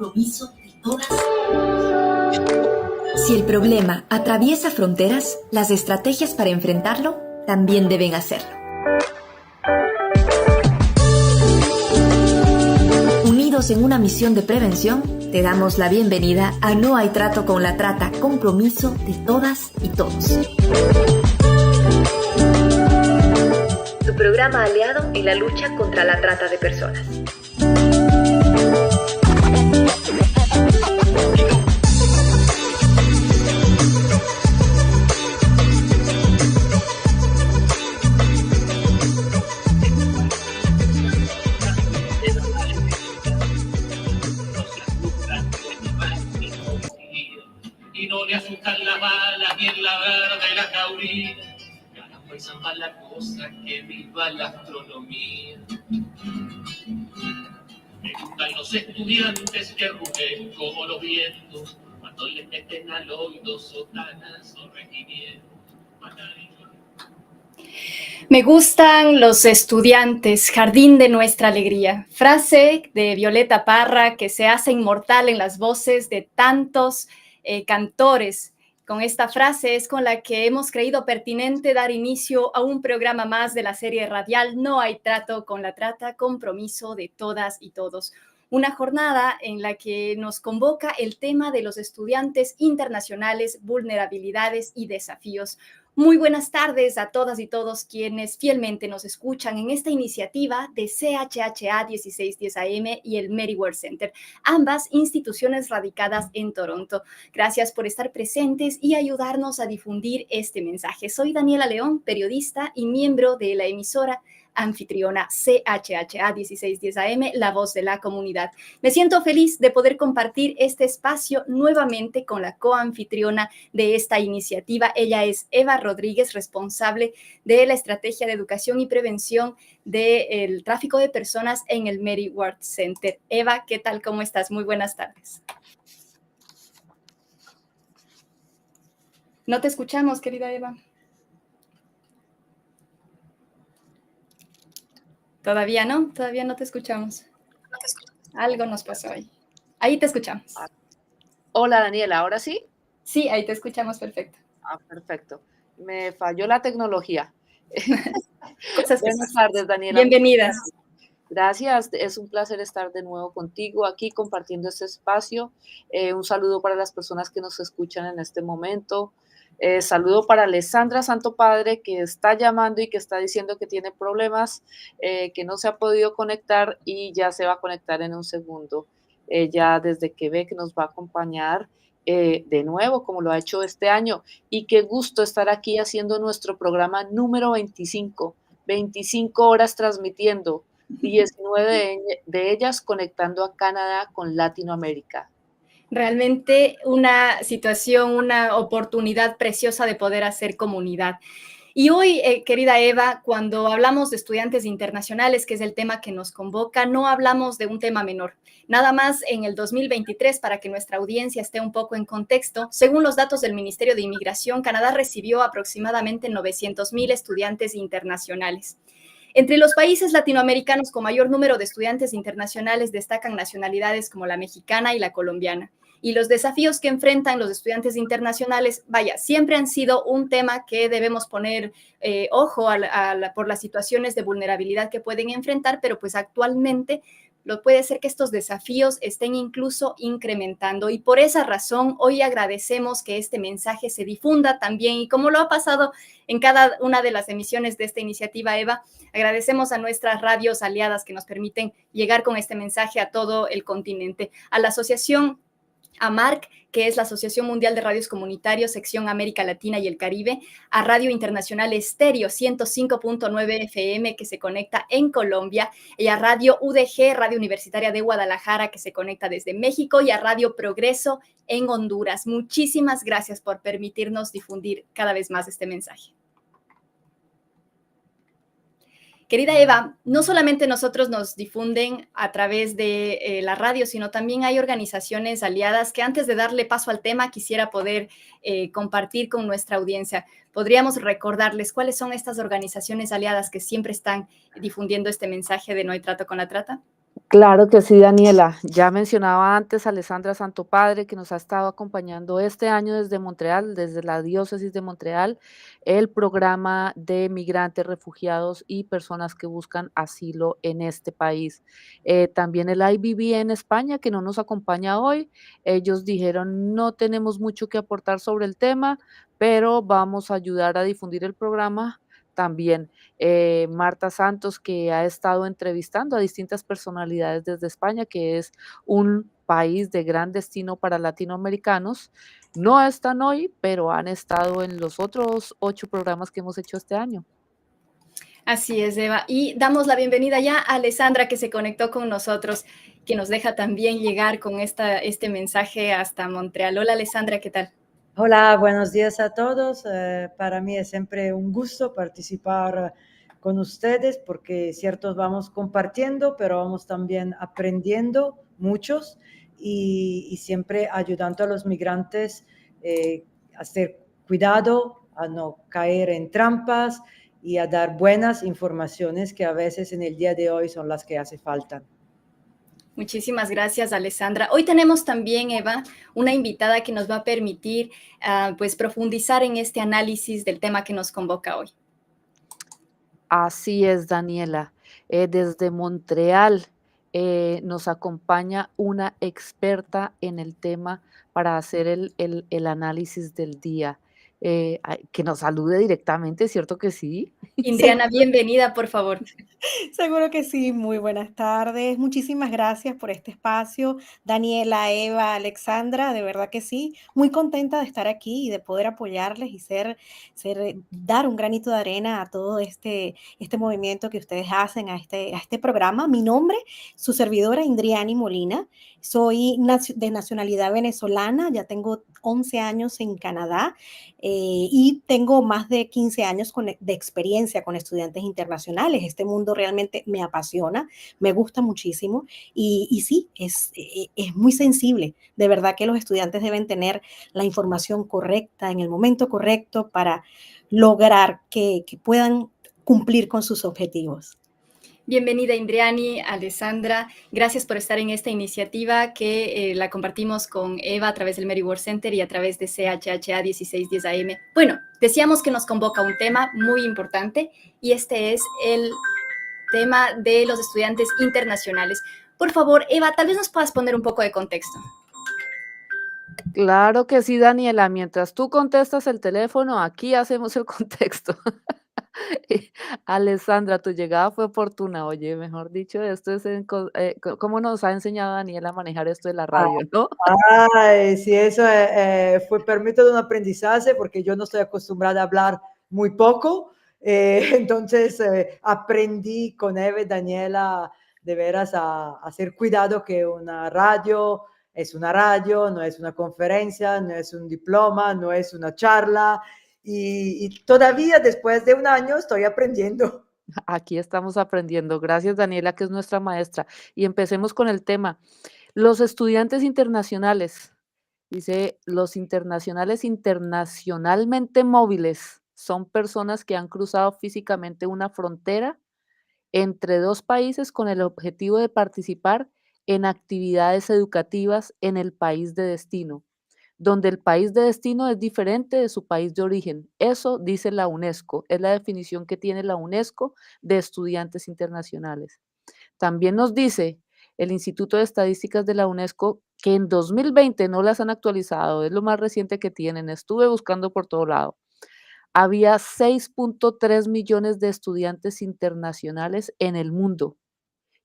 compromiso de todas. Si el problema atraviesa fronteras, las estrategias para enfrentarlo también deben hacerlo. Unidos en una misión de prevención, te damos la bienvenida a No hay trato con la trata, compromiso de todas y todos. Tu programa aliado en la lucha contra la trata de personas. Y no le asustan las balas ni el labrar de la caurina. Caramba, esa mala cosa que viva la astronomía. Me gustan los estudiantes que rugen como los vientos cuando les meten al oído sotanas o regimientos. Me gustan los estudiantes, jardín de nuestra alegría. Frase de Violeta Parra que se hace inmortal en las voces de tantos cantores. Con esta frase es con la que hemos creído pertinente dar inicio a un programa más de la serie radial No hay trato con la trata, compromiso de todas y todos. Una jornada en la que nos convoca el tema de los estudiantes internacionales, vulnerabilidades y desafíos. Muy buenas tardes a todas y todos quienes fielmente nos escuchan en esta iniciativa de CHHA 1610 AM y el Merriweather Center, ambas instituciones radicadas en Toronto. Gracias por estar presentes y ayudarnos a difundir este mensaje. Soy Daniela León, periodista y miembro de la emisora anfitriona CHHA 1610 AM, la voz de la comunidad. Me siento feliz de poder compartir este espacio nuevamente con la coanfitriona de esta iniciativa. Ella es Eva Rodríguez, responsable de la estrategia de educación y prevención del tráfico de personas en el Merriweather Center. Eva, ¿qué tal? ¿Cómo estás? Muy buenas tardes. No te escuchamos, querida Eva. Todavía no te escuchamos. Algo nos pasó ahí. Ahí te escuchamos. Hola, Daniela, ¿ahora sí? Sí, ahí te escuchamos perfecto. Perfecto. Me falló la tecnología. Buenas tardes, Daniela. Bienvenidas. Gracias, es un placer estar de nuevo contigo aquí compartiendo este espacio. Un saludo para las personas que nos escuchan en este momento. Saludo para Alessandra Santo Padre, que está llamando y que está diciendo que tiene problemas, que no se ha podido conectar y ya se va a conectar en un segundo. Ella desde Quebec nos va a acompañar de nuevo, como lo ha hecho este año. Y qué gusto estar aquí haciendo nuestro programa número 25 horas transmitiendo, 19 de ellas conectando a Canadá con Latinoamérica. Realmente una situación, una oportunidad preciosa de poder hacer comunidad. Y hoy, querida Eva, cuando hablamos de estudiantes internacionales, que es el tema que nos convoca, no hablamos de un tema menor. Nada más en el 2023, para que nuestra audiencia esté un poco en contexto, según los datos del Ministerio de Inmigración, Canadá recibió aproximadamente 900,000 estudiantes internacionales. Entre los países latinoamericanos con mayor número de estudiantes internacionales destacan nacionalidades como la mexicana y la colombiana. Y los desafíos que enfrentan los estudiantes internacionales, siempre han sido un tema que debemos poner ojo por las situaciones de vulnerabilidad que pueden enfrentar, pero pues actualmente puede ser que estos desafíos estén incluso incrementando. Y por esa razón, hoy agradecemos que este mensaje se difunda también. Y como lo ha pasado en cada una de las emisiones de esta iniciativa, Eva, agradecemos a nuestras radios aliadas que nos permiten llegar con este mensaje a todo el continente. A la asociación AMARC, que es la Asociación Mundial de Radios Comunitarios, sección América Latina y el Caribe, a Radio Internacional Estéreo 105.9 FM, que se conecta en Colombia, y a Radio UDG, Radio Universitaria de Guadalajara, que se conecta desde México, y a Radio Progreso en Honduras. Muchísimas gracias por permitirnos difundir cada vez más este mensaje. Querida Eva, no solamente nosotros nos difunden a través de la radio, sino también hay organizaciones aliadas que antes de darle paso al tema quisiera poder compartir con nuestra audiencia. ¿Podríamos recordarles cuáles son estas organizaciones aliadas que siempre están difundiendo este mensaje de no hay trato con la trata? Claro que sí, Daniela. Ya mencionaba antes a Alessandra Santopadre, que nos ha estado acompañando este año desde Montreal, desde la diócesis de Montreal, el programa de migrantes, refugiados y personas que buscan asilo en este país. También el IBB en España, que no nos acompaña hoy. Ellos dijeron, no tenemos mucho que aportar sobre el tema, pero vamos a ayudar a difundir el programa también. Marta Santos, que ha estado entrevistando a distintas personalidades desde España, que es un país de gran destino para latinoamericanos. No están hoy, pero han estado en los otros 8 programas que hemos hecho este año. Así es, Eva. Y damos la bienvenida ya a Alessandra, que se conectó con nosotros, que nos deja también llegar con este mensaje hasta Montreal. Hola, Alessandra, ¿qué tal? Hola, buenos días a todos. Para mí es siempre un gusto participar con ustedes porque ciertos vamos compartiendo, pero vamos también aprendiendo muchos y siempre ayudando a los migrantes a ser cuidado, a no caer en trampas y a dar buenas informaciones que a veces en el día de hoy son las que hace falta. Muchísimas gracias, Alessandra. Hoy tenemos también, Eva, una invitada que nos va a permitir pues profundizar en este análisis del tema que nos convoca hoy. Así es, Daniela. Desde Montreal nos acompaña una experta en el tema para hacer el análisis del día. Que nos salude directamente, ¿cierto que sí? Indriana, bienvenida, por favor. Seguro que sí, muy buenas tardes. Muchísimas gracias por este espacio, Daniela, Eva, Alexandra, de verdad que sí, muy contenta de estar aquí y de poder apoyarles y dar un granito de arena a todo este movimiento que ustedes hacen a este programa. Mi nombre, su servidora Indriani Molina, soy de nacionalidad venezolana, ya tengo 11 años en Canadá y tengo más de 15 años de experiencia con estudiantes internacionales. Este mundo realmente me apasiona, me gusta muchísimo y sí, es muy sensible. De verdad que los estudiantes deben tener la información correcta en el momento correcto para lograr que puedan cumplir con sus objetivos. Bienvenida, Indriani, Alessandra. Gracias por estar en esta iniciativa que la compartimos con Eva a través del Mary Ward Center y a través de CHHA 1610 AM. Bueno, decíamos que nos convoca un tema muy importante y este es el tema de los estudiantes internacionales. Por favor, Eva, tal vez nos puedas poner un poco de contexto. Claro que sí, Daniela. Mientras tú contestas el teléfono, aquí hacemos el contexto. Alessandra, tu llegada fue oportuna. Oye, mejor dicho, esto es cómo nos ha enseñado Daniela a manejar esto de la radio, ¿no? Ay, sí, eso fue permito de un aprendizaje porque yo no estoy acostumbrada a hablar muy poco. Entonces aprendí con Eva y Daniela de veras a hacer cuidado que una radio es una radio, no es una conferencia, no es un diploma, no es una charla. Y todavía después de un año estoy aprendiendo. Aquí estamos aprendiendo. Gracias, Daniela, que es nuestra maestra. Y empecemos con el tema. Los estudiantes internacionales, dice, los internacionales internacionalmente móviles son personas que han cruzado físicamente una frontera entre 2 países con el objetivo de participar en actividades educativas en el país de destino, donde el país de destino es diferente de su país de origen. Eso dice la UNESCO, es la definición que tiene la UNESCO de estudiantes internacionales. También nos dice el Instituto de Estadísticas de la UNESCO que en 2020 no las han actualizado, es lo más reciente que tienen, estuve buscando por todo lado. Había 6.3 millones de estudiantes internacionales en el mundo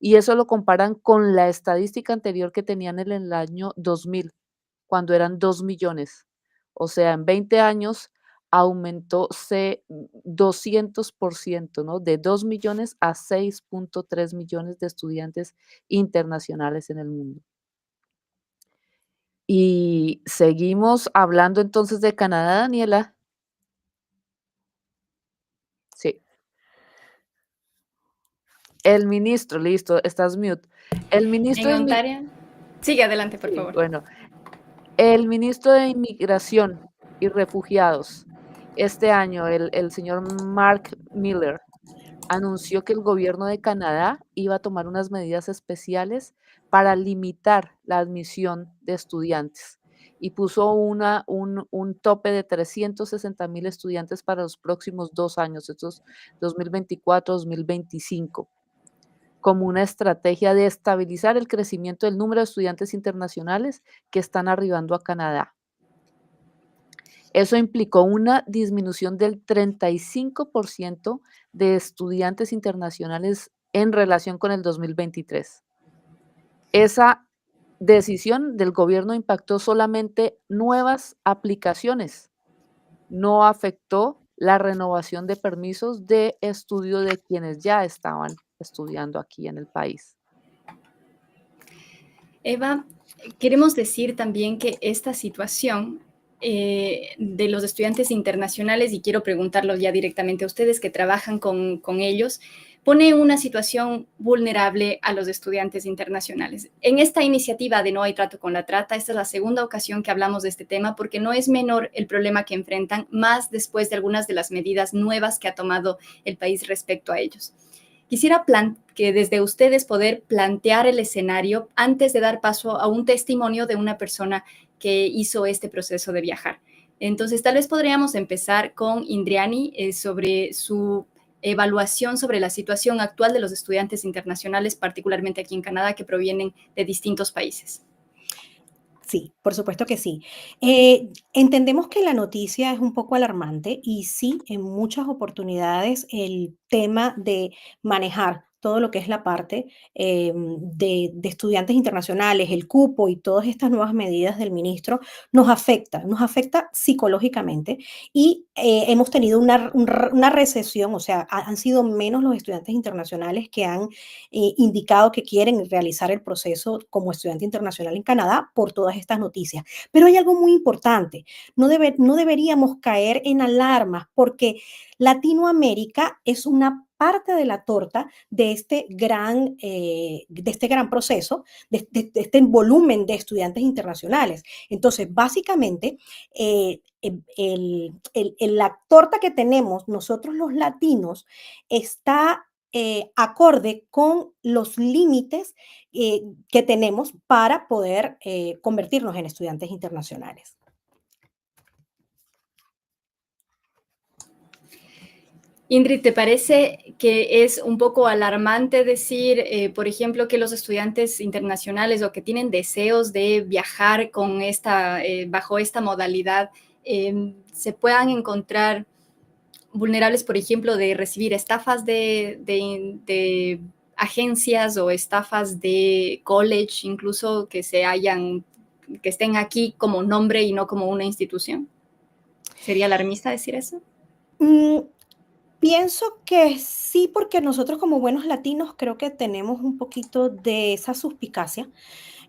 y eso lo comparan con la estadística anterior que tenían en el año 2000, cuando eran 2 millones. O sea, en 20 años aumentó 200%, ¿no? De 2 millones a 6.3 millones de estudiantes internacionales en el mundo. Y seguimos hablando entonces de Canadá, Daniela. Sí. El ministro, listo, estás mute. El ministro En de inmi Ontario. Sigue adelante, por Sí, favor. bueno, el ministro de Inmigración y Refugiados, este año, el señor Mark Miller, anunció que el gobierno de Canadá iba a tomar unas medidas especiales para limitar la admisión de estudiantes y puso un tope de 360,000 estudiantes para los próximos 2 años, estos 2024-2025, como una estrategia de estabilizar el crecimiento del número de estudiantes internacionales que están arribando a Canadá. Eso implicó una disminución del 35% de estudiantes internacionales en relación con el 2023. Esa decisión del gobierno impactó solamente nuevas aplicaciones, no afectó la renovación de permisos de estudio de quienes ya estaban estudiando aquí en el país. Eva, queremos decir también que esta situación de los estudiantes internacionales, y quiero preguntarlo ya directamente a ustedes que trabajan con ellos, pone una situación vulnerable a los estudiantes internacionales. En esta iniciativa de No hay trato con la trata, esta es la segunda ocasión que hablamos de este tema porque no es menor el problema que enfrentan, más después de algunas de las medidas nuevas que ha tomado el país respecto a ellos. Quisiera que desde ustedes poder plantear el escenario antes de dar paso a un testimonio de una persona que hizo este proceso de viajar. Entonces, tal vez podríamos empezar con Indriani sobre su evaluación sobre la situación actual de los estudiantes internacionales, particularmente aquí en Canadá, que provienen de distintos países. Sí, por supuesto que sí. Entendemos que la noticia es un poco alarmante y sí, en muchas oportunidades el tema de manejar todo lo que es la parte de estudiantes internacionales, el cupo y todas estas nuevas medidas del ministro nos afecta psicológicamente y hemos tenido una recesión, o sea, han sido menos los estudiantes internacionales que han indicado que quieren realizar el proceso como estudiante internacional en Canadá por todas estas noticias. Pero hay algo muy importante, no deberíamos caer en alarmas porque Latinoamérica es una parte de la torta de este gran proceso, de este volumen de estudiantes internacionales. Entonces, básicamente, la torta que tenemos nosotros los latinos está acorde con los límites que tenemos para poder convertirnos en estudiantes internacionales. Ingrid, ¿te parece que es un poco alarmante decir, por ejemplo, que los estudiantes internacionales o que tienen deseos de viajar con bajo esta modalidad se puedan encontrar vulnerables, por ejemplo, de recibir estafas de agencias o estafas de college, incluso que estén aquí como nombre y no como una institución? ¿Sería alarmista decir eso? Pienso que sí, porque nosotros como buenos latinos creo que tenemos un poquito de esa suspicacia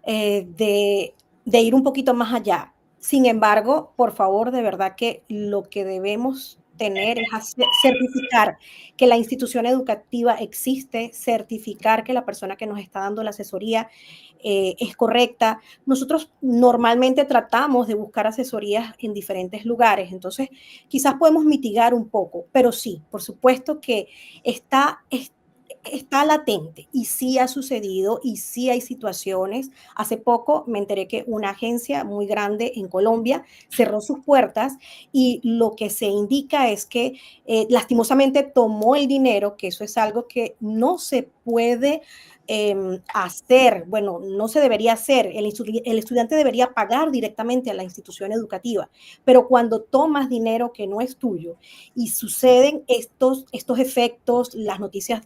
de ir un poquito más allá. Sin embargo, por favor, de verdad que lo que debemos tener es certificar que la institución educativa existe, certificar que la persona que nos está dando la asesoría es correcta. Nosotros normalmente tratamos de buscar asesorías en diferentes lugares, entonces quizás podemos mitigar un poco, pero sí, por supuesto que está latente y sí ha sucedido y sí hay situaciones. Hace poco me enteré que una agencia muy grande en Colombia cerró sus puertas y lo que se indica es que lastimosamente tomó el dinero, que eso es algo que no se puede hacer, bueno, no se debería hacer, el estudiante debería pagar directamente a la institución educativa, pero cuando tomas dinero que no es tuyo y suceden estos efectos, las noticias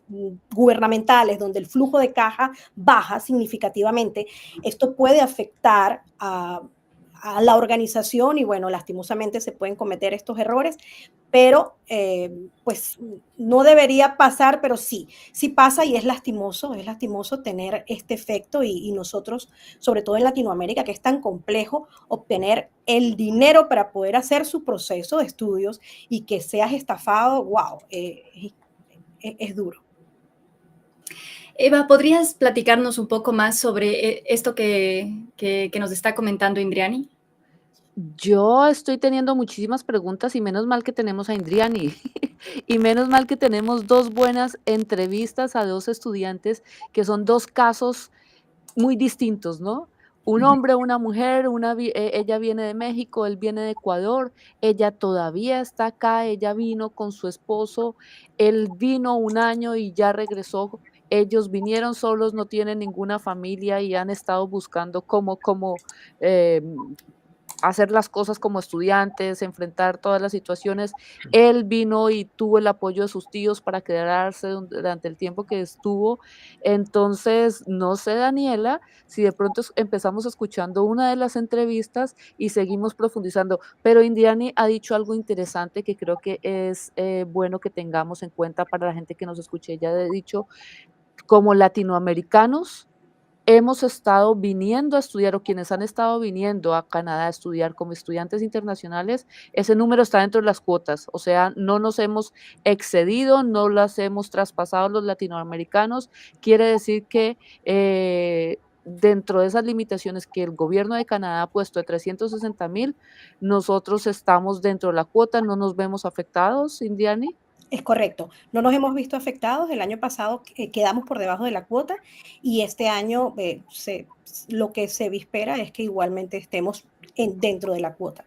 gubernamentales donde el flujo de caja baja significativamente, esto puede afectar a la organización y bueno, lastimosamente se pueden cometer estos errores, pero pues no debería pasar, pero sí pasa y es lastimoso tener este efecto y nosotros, sobre todo en Latinoamérica, que es tan complejo obtener el dinero para poder hacer su proceso de estudios y que seas estafado, wow, es duro. Eva, ¿podrías platicarnos un poco más sobre esto que nos está comentando Indriani? Yo estoy teniendo muchísimas preguntas y menos mal que tenemos a Indriani. Y menos mal que tenemos dos buenas entrevistas a dos estudiantes que son dos casos muy distintos, ¿no? Un hombre, una mujer, ella viene de México, él viene de Ecuador, ella todavía está acá, ella vino con su esposo, él vino un año y ya regresó. Ellos vinieron solos, no tienen ninguna familia y han estado buscando cómo hacer las cosas como estudiantes, enfrentar todas las situaciones. Él vino y tuvo el apoyo de sus tíos para quedarse durante el tiempo que estuvo. Entonces, no sé, Daniela, si de pronto empezamos escuchando una de las entrevistas y seguimos profundizando, pero Indiani ha dicho algo interesante que creo que es bueno que tengamos en cuenta para la gente que nos escuche. Ella ha dicho, como latinoamericanos, hemos estado viniendo a estudiar, o quienes han estado viniendo a Canadá a estudiar como estudiantes internacionales, ese número está dentro de las cuotas, o sea, no nos hemos excedido, no las hemos traspasado los latinoamericanos, quiere decir que dentro de esas limitaciones que el gobierno de Canadá ha puesto de 360,000, nosotros estamos dentro de la cuota, no nos vemos afectados, Indiani. Es correcto, no nos hemos visto afectados. El año pasado quedamos por debajo de la cuota y este año lo que se espera es que igualmente estemos dentro de la cuota.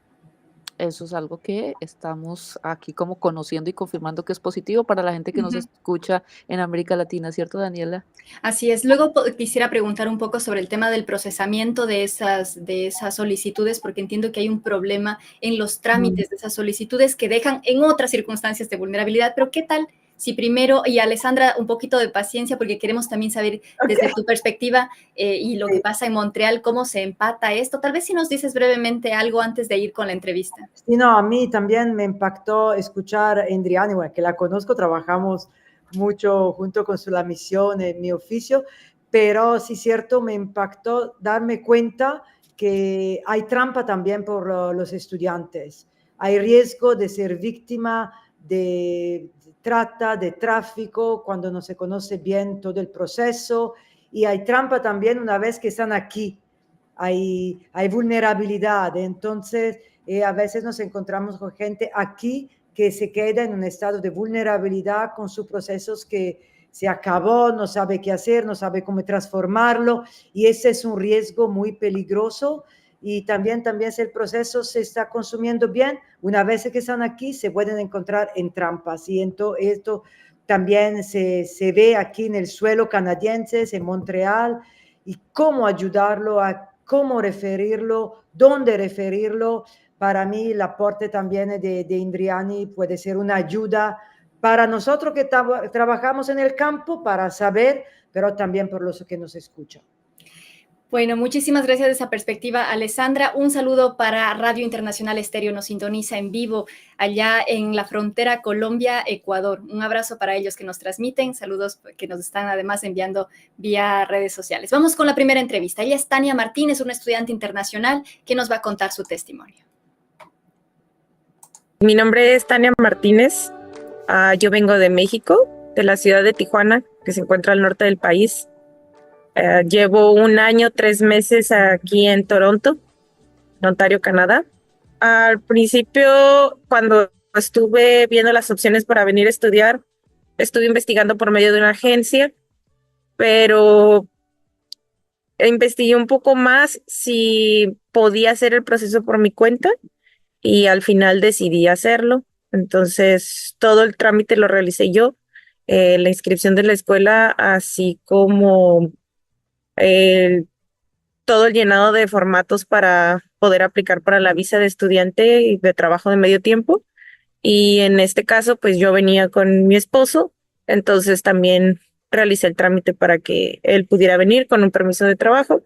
Eso es algo que estamos aquí como conociendo y confirmando que es positivo para la gente que nos escucha en América Latina, ¿cierto, Daniela? Así es. Luego quisiera preguntar un poco sobre el tema del procesamiento de esas solicitudes, porque entiendo que hay un problema en los trámites de esas solicitudes que dejan en otras circunstancias de vulnerabilidad, pero ¿qué tal si primero, y Alessandra, un poquito de paciencia, porque queremos también saber desde tu perspectiva y lo que pasa en Montreal, cómo se empata esto? Tal vez si nos dices brevemente algo antes de ir con la entrevista. Sí, no, a mí también me impactó escuchar a Indriani, bueno, que la conozco, trabajamos mucho junto con la misión en mi oficio, pero sí cierto, me impactó darme cuenta que hay trampa también por los estudiantes. Hay riesgo de ser víctima de trata, de tráfico, cuando no se conoce bien todo el proceso, y hay trampa también una vez que están aquí. Hay vulnerabilidad, entonces a veces nos encontramos con gente aquí que se queda en un estado de vulnerabilidad con sus procesos que se acabó, no sabe qué hacer, no sabe cómo transformarlo, y ese es un riesgo muy peligroso. Y también si el proceso se está consumiendo bien, una vez que están aquí se pueden encontrar en trampas, y esto también se ve aquí en el suelo canadiense, en Montreal, y cómo ayudarlo, cómo referirlo, dónde referirlo. Para mí el aporte también de Indriani puede ser una ayuda para nosotros que trabajamos en el campo, para saber, pero también por los que nos escuchan. Bueno, muchísimas gracias de esa perspectiva, Alessandra. Un saludo para Radio Internacional Estéreo, nos sintoniza en vivo allá en la frontera Colombia-Ecuador. Un abrazo para ellos que nos transmiten, saludos que nos están además enviando vía redes sociales. Vamos con la primera entrevista. Ella es Tania Martínez, una estudiante internacional que nos va a contar su testimonio. Mi nombre es Tania Martínez, yo vengo de México, de la ciudad de Tijuana, que se encuentra al norte del país. Llevo 1 año, 3 meses aquí en Toronto, Ontario, Canadá. Al principio, cuando estuve viendo las opciones para venir a estudiar, estuve investigando por medio de una agencia, pero investigué un poco más si podía hacer el proceso por mi cuenta y al final decidí hacerlo. Entonces, todo el trámite lo realicé yo, la inscripción de la escuela, así como todo el llenado de formatos para poder aplicar para la visa de estudiante y de trabajo de medio tiempo. Y en este caso, pues yo venía con mi esposo, entonces también realicé el trámite para que él pudiera venir con un permiso de trabajo,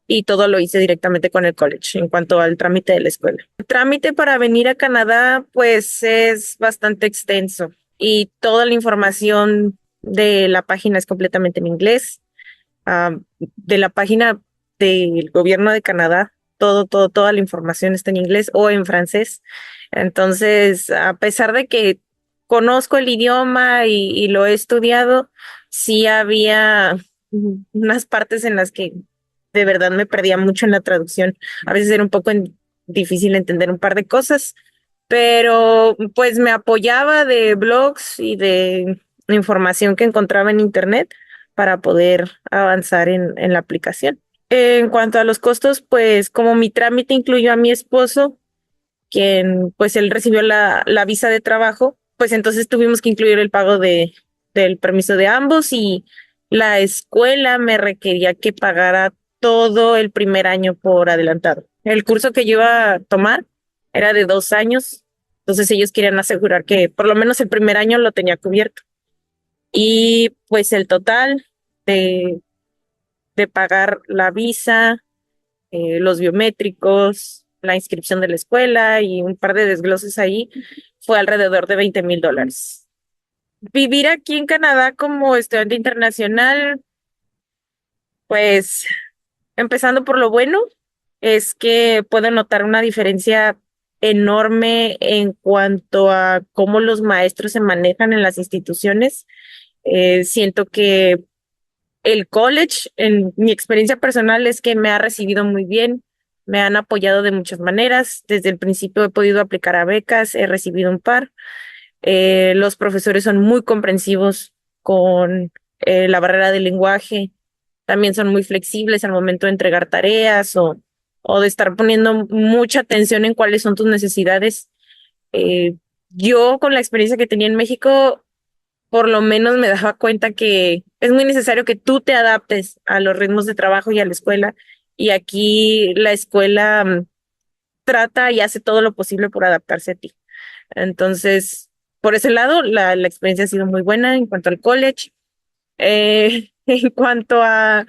y todo lo hice directamente con el college en cuanto al trámite de la escuela. El trámite para venir a Canadá, pues es bastante extenso y toda la información de la página es completamente en inglés. De la página del gobierno de Canadá, toda la información está en inglés o en francés. Entonces, a pesar de que conozco el idioma y lo he estudiado, sí había unas partes en las que de verdad me perdía mucho en la traducción. A veces era un poco difícil entender un par de cosas, pero pues me apoyaba de blogs y de información que encontraba en internet para poder avanzar en la aplicación. En cuanto a los costos, pues como mi trámite incluyó a mi esposo, quien pues él recibió la visa de trabajo, pues entonces tuvimos que incluir el pago del permiso de ambos y la escuela me requería que pagara todo el primer año por adelantado. El curso que yo iba a tomar era de 2 años, entonces ellos querían asegurar que por lo menos el primer año lo tenía cubierto. Y pues el total de, de pagar la visa, los biométricos, la inscripción de la escuela y un par de desgloses ahí, fue alrededor de $20,000. Vivir aquí en Canadá como estudiante internacional, pues empezando por lo bueno, es que puedo notar una diferencia enorme en cuanto a cómo los maestros se manejan en las instituciones. Siento que el college, en mi experiencia personal, es que me ha recibido muy bien, me han apoyado de muchas maneras. Desde el principio he podido aplicar a becas, he recibido un par. Los profesores son muy comprensivos con la barrera del lenguaje. También son muy flexibles al momento de entregar tareas o de estar poniendo mucha atención en cuáles son tus necesidades. Eh, yo, con la experiencia que tenía en México, por lo menos me daba cuenta que es muy necesario que tú te adaptes a los ritmos de trabajo y a la escuela. Y aquí la escuela trata y hace todo lo posible por adaptarse a ti. Entonces, por ese lado, la experiencia ha sido muy buena en cuanto al college. En cuanto a,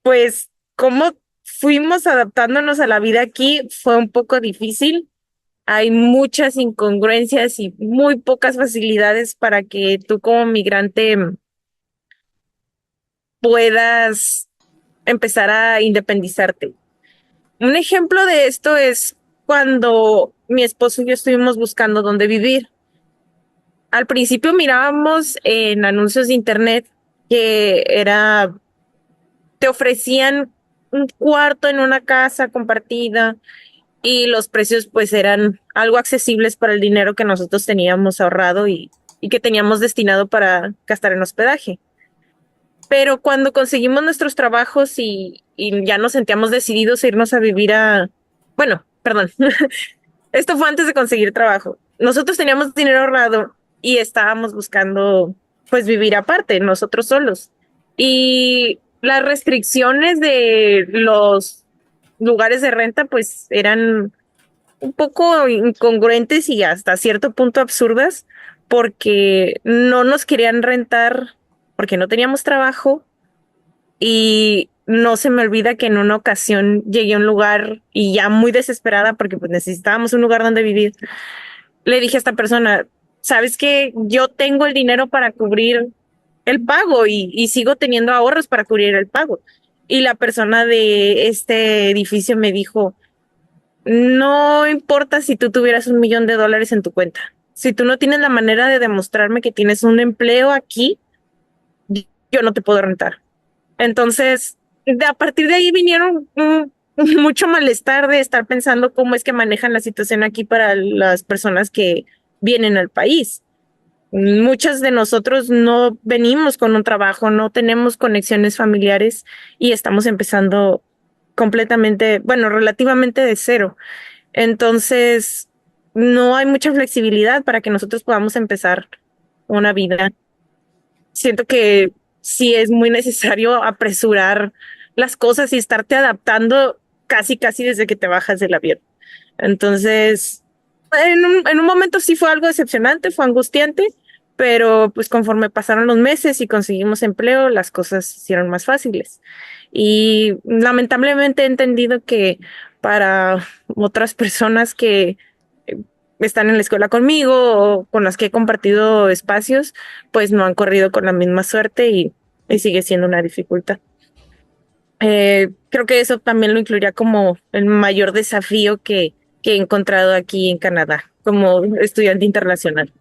pues, cómo fuimos adaptándonos a la vida aquí, fue un poco difícil. Hay muchas incongruencias y muy pocas facilidades para que tú como migrante puedas empezar a independizarte. Un ejemplo de esto es cuando mi esposo y yo estuvimos buscando dónde vivir. Al principio mirábamos en anuncios de internet que te ofrecían un cuarto en una casa compartida y los precios pues eran algo accesibles para el dinero que nosotros teníamos ahorrado y que teníamos destinado para gastar en hospedaje. Pero cuando conseguimos nuestros trabajos y ya nos sentíamos decididos a irnos a vivir bueno, perdón, esto fue antes de conseguir trabajo. Nosotros teníamos dinero ahorrado y estábamos buscando pues vivir aparte, nosotros solos. Y las restricciones de los lugares de renta pues eran un poco incongruentes y hasta cierto punto absurdas porque no nos querían rentar porque no teníamos trabajo y no se me olvida que en una ocasión llegué a un lugar y ya muy desesperada porque pues necesitábamos un lugar donde vivir. Le dije a esta persona, ¿sabes qué? Yo tengo el dinero para cubrir el pago y sigo teniendo ahorros para cubrir el pago. Y la persona de este edificio me dijo, no importa si tú tuvieras $1,000,000 en tu cuenta. Si tú no tienes la manera de demostrarme que tienes un empleo aquí, yo no te puedo rentar. Entonces, a partir de ahí vinieron mucho malestar de estar pensando cómo es que manejan la situación aquí para las personas que vienen al país. Muchas de nosotros no venimos con un trabajo, no tenemos conexiones familiares y estamos empezando completamente, bueno, relativamente de cero. Entonces, no hay mucha flexibilidad para que nosotros podamos empezar una vida. Siento que sí es muy necesario apresurar las cosas y estarte adaptando casi desde que te bajas del avión. Entonces, en un momento sí fue algo decepcionante, fue angustiante, pero pues conforme pasaron los meses y conseguimos empleo, las cosas se hicieron más fáciles. Y lamentablemente he entendido que para otras personas que están en la escuela conmigo o con las que he compartido espacios, pues no han corrido con la misma suerte y sigue siendo una dificultad. Creo que eso también lo incluiría como el mayor desafío que he encontrado aquí en Canadá como estudiante internacional.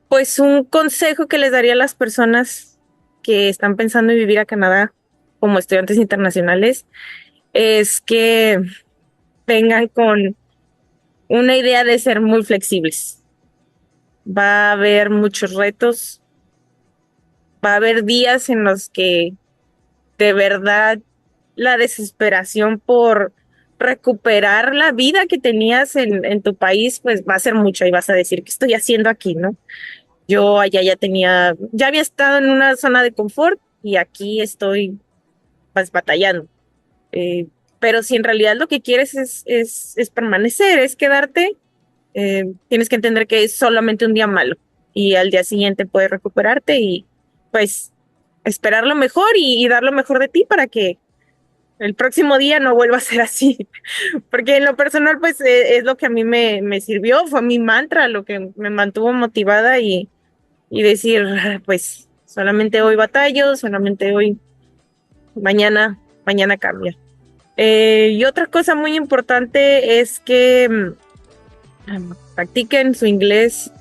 Pues un consejo que les daría a las personas que están pensando en vivir a Canadá como estudiantes internacionales es que vengan con una idea de ser muy flexibles. Va a haber muchos retos, va a haber días en los que de verdad la desesperación por recuperar la vida que tenías en tu país, pues va a ser mucha y vas a decir, ¿qué estoy haciendo aquí, no? Yo allá ya había estado en una zona de confort y aquí estoy pues batallando. Eh, pero si en realidad lo que quieres es permanecer, es quedarte, tienes que entender que es solamente un día malo y al día siguiente puedes recuperarte y pues esperar lo mejor y dar lo mejor de ti para que el próximo día no vuelva a ser así. Porque en lo personal, pues es lo que a mí me sirvió, fue mi mantra, lo que me mantuvo motivada y decir, pues solamente hoy batallo, solamente hoy, mañana cambia. Y otra cosa muy importante es que practiquen su inglés,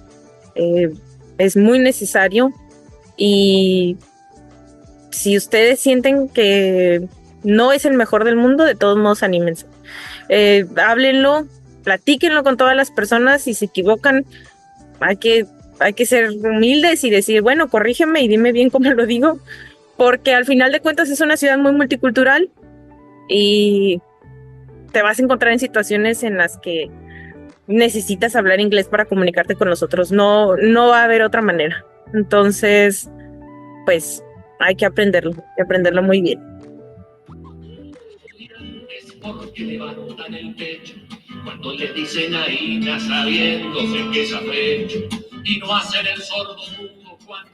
es muy necesario y si ustedes sienten que no es el mejor del mundo, de todos modos anímense. Háblenlo, platíquenlo con todas las personas, si se equivocan, hay que ser humildes y decir, bueno, corrígeme y dime bien cómo lo digo, porque al final de cuentas es una ciudad muy multicultural y te vas a encontrar en situaciones en las que necesitas hablar inglés para comunicarte con los otros, no va a haber otra manera. Entonces, pues hay que aprenderlo muy bien. Es porque levantan el pecho cuando les dicen ahí, ya sabiéndose que es afrecho, y no hacen el sordo mudo cuando...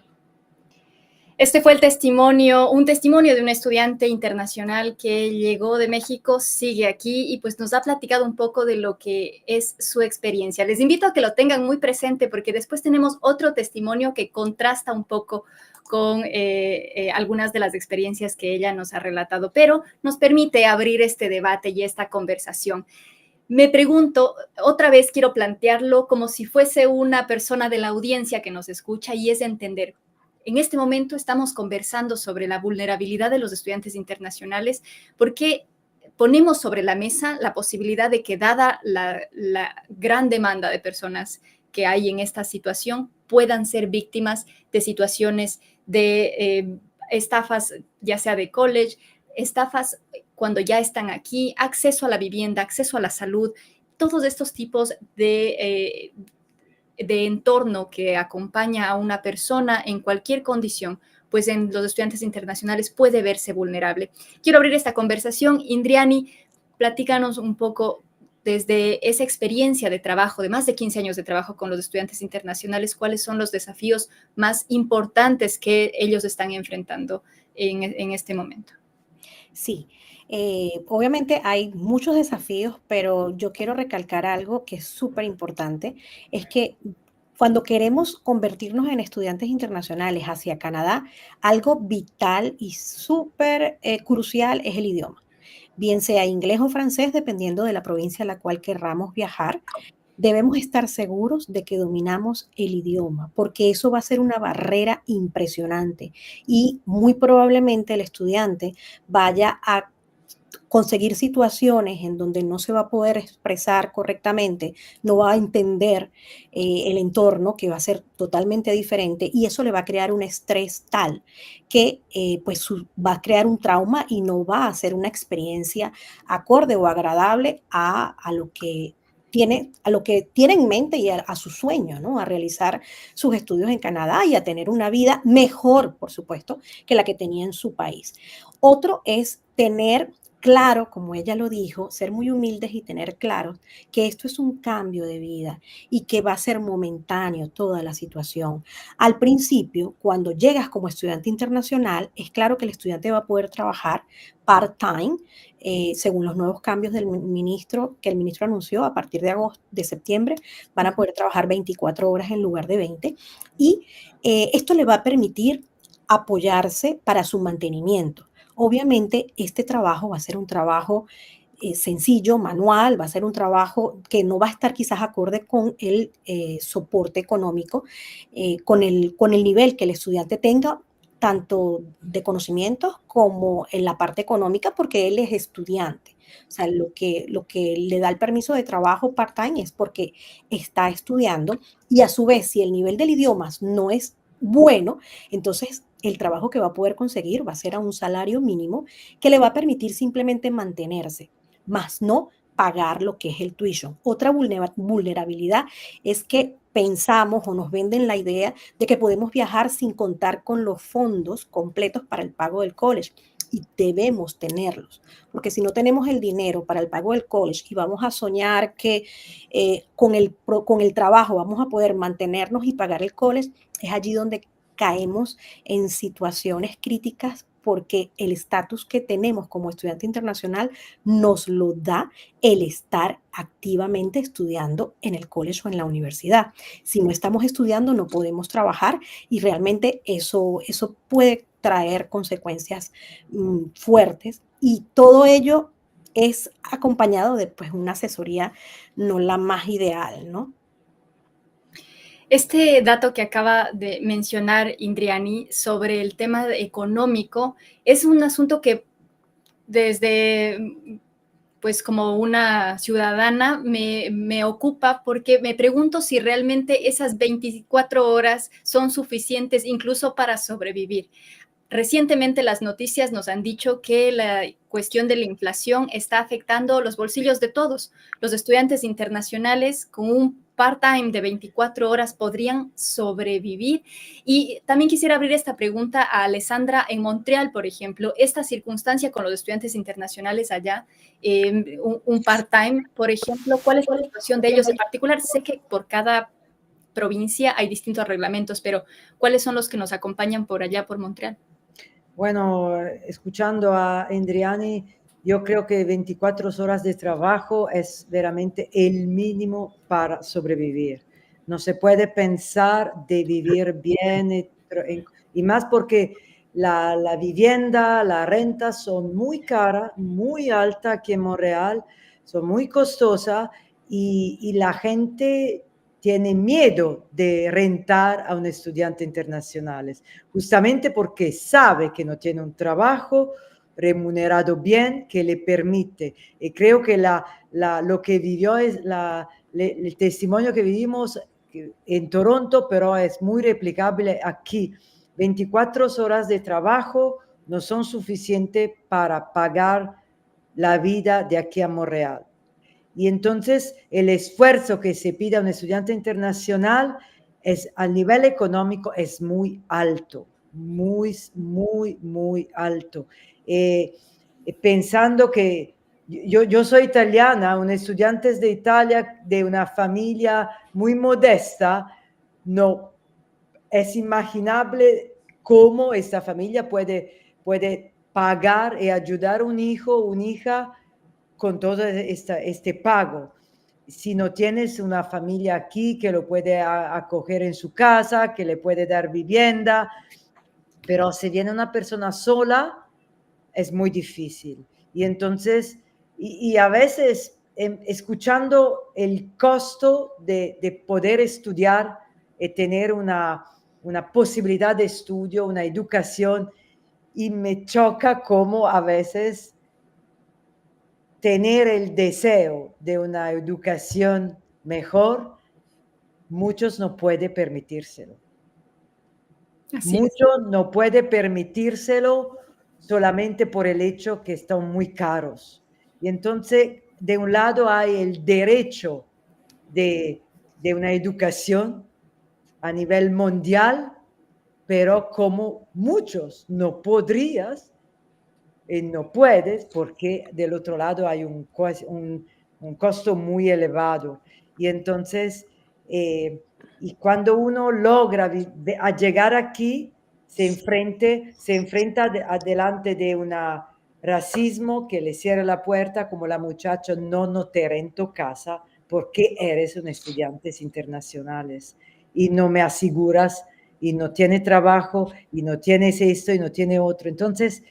Este fue un testimonio de un estudiante internacional que llegó de México, sigue aquí y pues nos ha platicado un poco de lo que es su experiencia. Les invito a que lo tengan muy presente porque después tenemos otro testimonio que contrasta un poco con algunas de las experiencias que ella nos ha relatado, pero nos permite abrir este debate y esta conversación. Me pregunto, otra vez quiero plantearlo como si fuese una persona de la audiencia que nos escucha y es entender. En este momento estamos conversando sobre la vulnerabilidad de los estudiantes internacionales porque ponemos sobre la mesa la posibilidad de que, dada la gran demanda de personas que hay en esta situación, puedan ser víctimas de situaciones de estafas, ya sea de college, estafas cuando ya están aquí, acceso a la vivienda, acceso a la salud, todos estos tipos de entorno que acompaña a una persona en cualquier condición, pues en los estudiantes internacionales puede verse vulnerable. Quiero abrir esta conversación. Indriani, platícanos un poco desde esa experiencia de trabajo, de más de 15 años de trabajo con los estudiantes internacionales, ¿cuáles son los desafíos más importantes que ellos están enfrentando en este momento? Sí, obviamente hay muchos desafíos, pero yo quiero recalcar algo que es súper importante, es que cuando queremos convertirnos en estudiantes internacionales hacia Canadá, algo vital y súper crucial es el idioma, bien sea inglés o francés, dependiendo de la provincia a la cual querramos viajar. Debemos estar seguros de que dominamos el idioma, porque eso va a ser una barrera impresionante y muy probablemente el estudiante vaya a conseguir situaciones en donde no se va a poder expresar correctamente, no va a entender el entorno, que va a ser totalmente diferente, y eso le va a crear un estrés tal que va a crear un trauma y no va a ser una experiencia acorde o agradable a lo que tiene en mente y a su sueño, ¿no? A realizar sus estudios en Canadá y a tener una vida mejor, por supuesto, que la que tenía en su país. Otro es tener claro, como ella lo dijo, ser muy humildes y tener claro que esto es un cambio de vida y que va a ser momentáneo toda la situación. Al principio, cuando llegas como estudiante internacional, es claro que el estudiante va a poder trabajar part-time, según los nuevos cambios del ministro, que el ministro anunció a partir de septiembre, van a poder trabajar 24 horas en lugar de 20, y esto le va a permitir apoyarse para su mantenimiento. Obviamente, este trabajo va a ser un trabajo sencillo, manual, va a ser un trabajo que no va a estar quizás acorde con el soporte económico, con el nivel que el estudiante tenga, tanto de conocimientos como en la parte económica, porque él es estudiante. O sea, lo que le da el permiso de trabajo part-time es porque está estudiando y a su vez, si el nivel del idioma no es bueno, entonces el trabajo que va a poder conseguir va a ser a un salario mínimo que le va a permitir simplemente mantenerse, más no pagar lo que es el tuition. Otra vulnerabilidad es que pensamos o nos venden la idea de que podemos viajar sin contar con los fondos completos para el pago del college. Y debemos tenerlos, porque si no tenemos el dinero para el pago del college y vamos a soñar que con el trabajo vamos a poder mantenernos y pagar el college, es allí donde caemos en situaciones críticas porque el estatus que tenemos como estudiante internacional nos lo da el estar activamente estudiando en el college o en la universidad. Si no estamos estudiando, no podemos trabajar y realmente eso puede traer consecuencias fuertes y todo ello es acompañado de pues, una asesoría no la más ideal, ¿no? Este dato que acaba de mencionar Indriani sobre el tema económico es un asunto que desde, pues como una ciudadana me ocupa porque me pregunto si realmente esas 24 horas son suficientes incluso para sobrevivir. Recientemente las noticias nos han dicho que la cuestión de la inflación está afectando los bolsillos de todos. Los estudiantes internacionales con un part-time de 24 horas podrían sobrevivir. Y también quisiera abrir esta pregunta a Alessandra en Montreal, por ejemplo, esta circunstancia con los estudiantes internacionales allá, un part-time, por ejemplo, ¿cuál es la situación de ellos en particular? Sé que por cada provincia hay distintos reglamentos, pero ¿cuáles son los que nos acompañan por allá, por Montreal? Bueno, escuchando a Indriani, yo creo que 24 horas de trabajo es veramente el mínimo para sobrevivir. No se puede pensar de vivir bien y más porque la vivienda, la renta son muy cara, muy alta aquí en Montreal, son muy costosas y la gente tiene miedo de rentar a un estudiante internacional, justamente porque sabe que no tiene un trabajo remunerado bien que le permite. Y creo que lo que vivió es el testimonio que vivimos en Toronto, pero es muy replicable aquí. 24 horas de trabajo no son suficientes para pagar la vida de aquí a Montreal. Y entonces el esfuerzo que se pide a un estudiante internacional es, al nivel económico es muy alto, muy, muy, muy alto. Pensando que yo soy italiana, un estudiante de Italia, de una familia muy modesta, no es imaginable cómo esta familia puede pagar y ayudar a un hijo, una hija con todo este pago. Si no tienes una familia aquí que lo puede acoger en su casa, que le puede dar vivienda, pero si viene una persona sola, es muy difícil. Y entonces, y a veces escuchando el costo de poder estudiar y tener una posibilidad de estudio, una educación, y me choca cómo a veces tener el deseo de una educación mejor, muchos no pueden permitírselo. Muchos no pueden permitírselo solamente por el hecho que están muy caros. Y entonces, de un lado hay el derecho de una educación a nivel mundial, pero como muchos no podrías, no puedes porque del otro lado hay un costo muy elevado. Y entonces, y cuando uno logra a llegar aquí, se enfrenta adelante de un racismo que le cierra la puerta, como la muchacha, no te rento casa porque eres un estudiante internacionales y no me aseguras y no tiene trabajo y no tienes esto y no tiene otro. Entonces,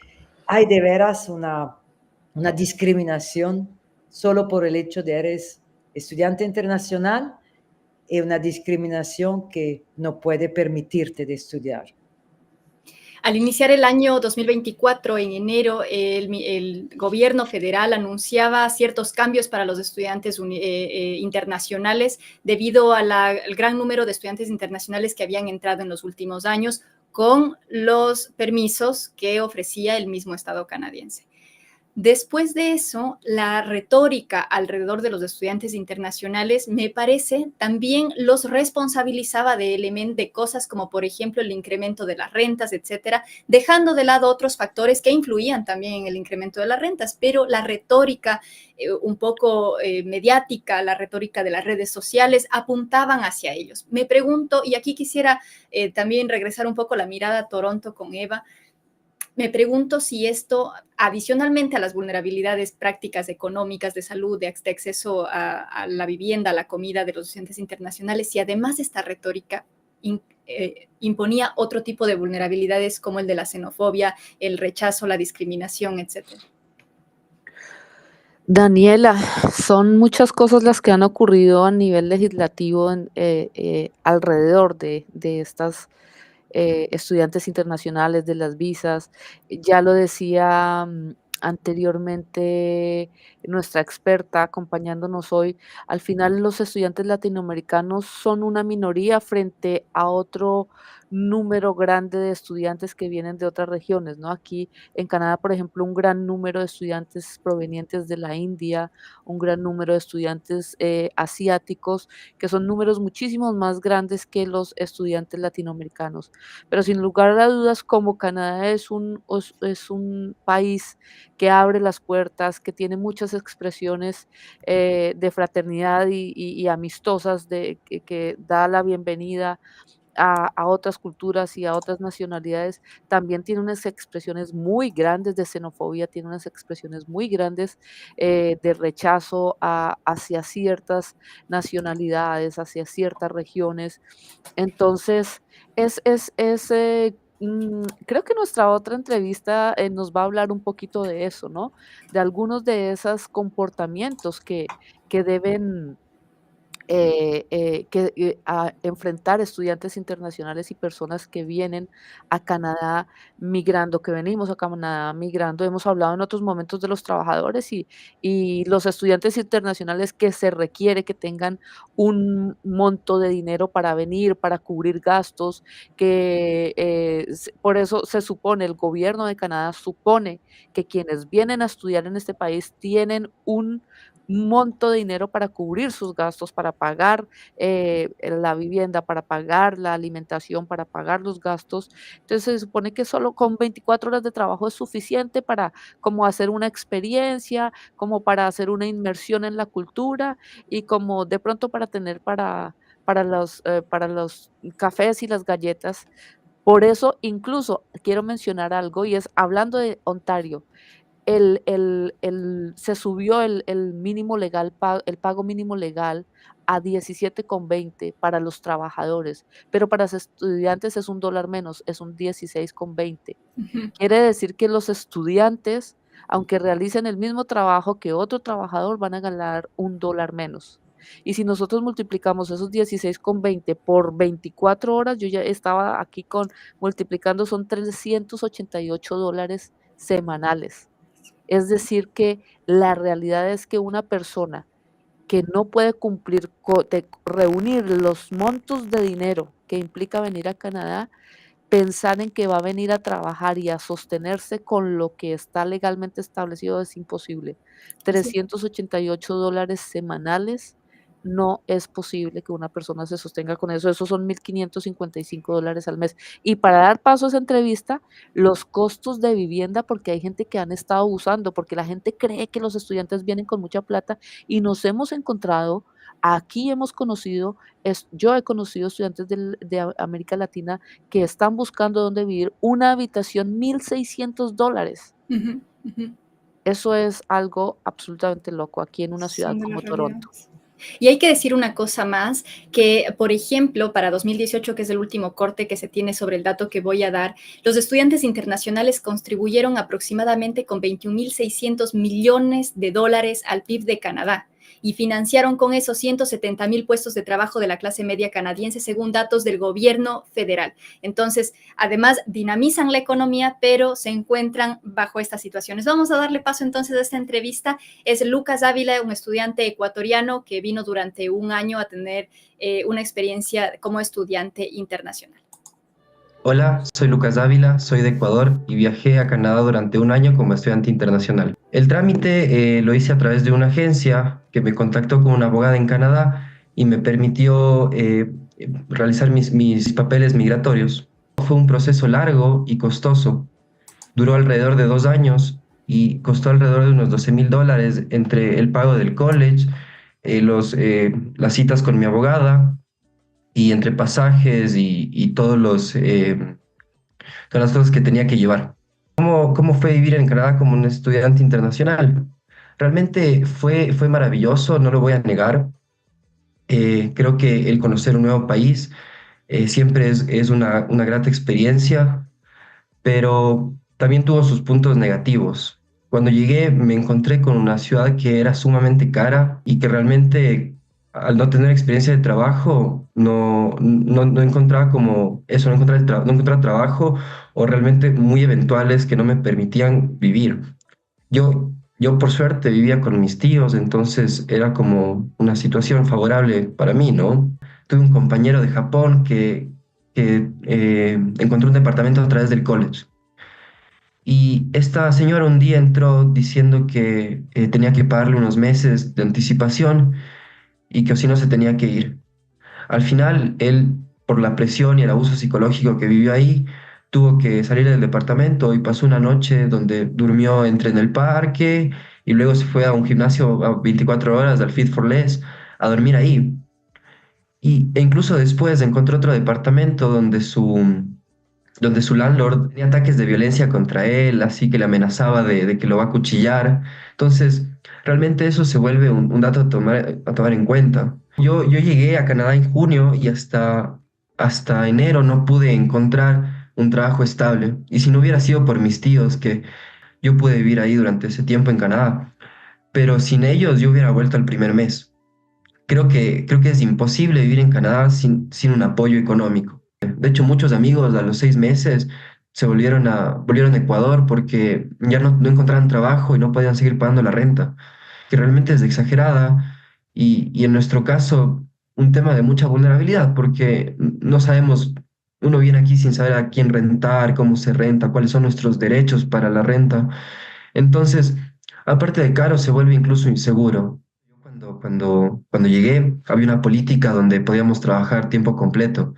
hay de veras una discriminación solo por el hecho de eres estudiante internacional y una discriminación que no puede permitirte de estudiar. Al iniciar el año 2024, en enero, el gobierno federal anunciaba ciertos cambios para los estudiantes internacionales debido al gran número de estudiantes internacionales que habían entrado en los últimos años con los permisos que ofrecía el mismo Estado canadiense. Después de eso, la retórica alrededor de los estudiantes internacionales, me parece, también los responsabilizaba de cosas como, por ejemplo, el incremento de las rentas, etcétera, dejando de lado otros factores que influían también en el incremento de las rentas, pero la retórica un poco mediática, la retórica de las redes sociales, apuntaban hacia ellos. Me pregunto, y aquí quisiera también regresar un poco la mirada a Toronto con Eva. Me pregunto si esto, adicionalmente a las vulnerabilidades prácticas económicas, de salud, de acceso a la vivienda, a la comida de los estudiantes internacionales, si además esta retórica imponía otro tipo de vulnerabilidades como el de la xenofobia, el rechazo, la discriminación, etc. Daniela, son muchas cosas las que han ocurrido a nivel legislativo alrededor de estas estudiantes internacionales, de las visas. Ya lo decía anteriormente nuestra experta acompañándonos hoy, al final los estudiantes latinoamericanos son una minoría frente a otro número grande de estudiantes que vienen de otras regiones, ¿no? Aquí en Canadá, por ejemplo, un gran número de estudiantes provenientes de la India, un gran número de estudiantes asiáticos, que son números muchísimos más grandes que los estudiantes latinoamericanos. Pero sin lugar a dudas, como Canadá es un país que abre las puertas, que tiene muchas expresiones de fraternidad y amistosas, que da la bienvenida a otras culturas y a otras nacionalidades, también tiene unas expresiones muy grandes de xenofobia, tiene unas expresiones muy grandes de rechazo hacia ciertas nacionalidades, hacia ciertas regiones. Entonces, creo que nuestra otra entrevista nos va a hablar un poquito de eso, ¿no? De algunos de esos comportamientos que deben a enfrentar estudiantes internacionales y personas que vienen a Canadá migrando, que venimos a Canadá migrando. Hemos hablado en otros momentos de los trabajadores y los estudiantes internacionales que se requiere que tengan un monto de dinero para venir, para cubrir gastos, que por eso se supone, el gobierno de Canadá supone que quienes vienen a estudiar en este país tienen un monto de dinero para cubrir sus gastos, para pagar la vivienda, para pagar la alimentación, para pagar los gastos. Entonces se supone que solo con 24 horas de trabajo es suficiente para como hacer una experiencia, como para hacer una inmersión en la cultura y como de pronto para tener para los cafés y las galletas. Por eso, incluso quiero mencionar algo y es hablando de Ontario, se subió el mínimo legal, el pago mínimo legal a 17,20 para los trabajadores, pero para los estudiantes es $1 menos, es un 16,20. Quiere decir que los estudiantes, aunque realicen el mismo trabajo que otro trabajador, van a ganar $1 menos. Y si nosotros multiplicamos esos 16,20 por 24 horas, yo ya estaba aquí multiplicando, son $388 semanales. Es decir, que la realidad es que una persona que no puede cumplir, reunir los montos de dinero que implica venir a Canadá, pensar en que va a venir a trabajar y a sostenerse con lo que está legalmente establecido es imposible. $388 semanales, no es posible que una persona se sostenga con eso. Esos son $1,555 al mes. Y para dar paso a esa entrevista, los costos de vivienda, porque hay gente que han estado abusando, porque la gente cree que los estudiantes vienen con mucha plata y nos hemos encontrado, aquí yo he conocido estudiantes de América Latina que están buscando dónde vivir, una habitación $1,600. Eso es algo absolutamente loco aquí en una ciudad como Toronto. Y hay que decir una cosa más, que por ejemplo, para 2018, que es el último corte que se tiene sobre el dato que voy a dar, los estudiantes internacionales contribuyeron aproximadamente con $21,600 millones al PIB de Canadá. y financiaron con esos 170,000 puestos de trabajo de la clase media canadiense, según datos del gobierno federal. Entonces, además, dinamizan la economía, pero se encuentran bajo estas situaciones. Vamos a darle paso entonces a esta entrevista. Es Lucas Ávila, un estudiante ecuatoriano que vino durante un año a tener una experiencia como estudiante internacional. Hola, soy Lucas Ávila, soy de Ecuador y viajé a Canadá durante un año como estudiante internacional. El trámite lo hice a través de una agencia que me contactó con una abogada en Canadá y me permitió realizar mis papeles migratorios. Fue un proceso largo y costoso. Duró alrededor de 2 años y costó alrededor de unos $12,000 entre el pago del college, las citas con mi abogada, y entre pasajes y todas las cosas que tenía que llevar. ¿Cómo fue vivir en Canadá como un estudiante internacional? Realmente fue maravilloso, no lo voy a negar. Creo que el conocer un nuevo país siempre es una grata experiencia, pero también tuvo sus puntos negativos. Cuando llegué me encontré con una ciudad que era sumamente cara y que realmente, al no tener experiencia de trabajo, no encontraba como eso, no encontraba trabajo, o realmente muy eventuales que no me permitían vivir. Yo por suerte vivía con mis tíos, entonces era como una situación favorable para mí, ¿no? Tuve un compañero de Japón que encontró un departamento a través del college. Y esta señora un día entró diciendo que tenía que pagarle unos meses de anticipación y que o si no se tenía que ir. Al final, él, por la presión y el abuso psicológico que vivió ahí, tuvo que salir del departamento y pasó una noche donde durmió en el parque y luego se fue a un gimnasio a 24 horas, al Fit for Less, a dormir ahí. E incluso después encontró otro departamento donde su landlord tenía ataques de violencia contra él, así que le amenazaba de que lo va a acuchillar. Entonces, realmente eso se vuelve un dato a tomar en cuenta. Yo llegué a Canadá en junio y hasta enero no pude encontrar un trabajo estable. Y si no hubiera sido por mis tíos, que yo pude vivir ahí durante ese tiempo en Canadá, pero sin ellos yo hubiera vuelto al primer mes. Creo que es imposible vivir en Canadá sin un apoyo económico. De hecho, muchos amigos a los 6 meses volvieron a Ecuador porque ya no encontraban trabajo y no podían seguir pagando la renta, que realmente es exagerada y en nuestro caso un tema de mucha vulnerabilidad porque no sabemos, uno viene aquí sin saber a quién rentar, cómo se renta, cuáles son nuestros derechos para la renta. Entonces, aparte de caro, se vuelve incluso inseguro. Cuando llegué, había una política donde podíamos trabajar tiempo completo.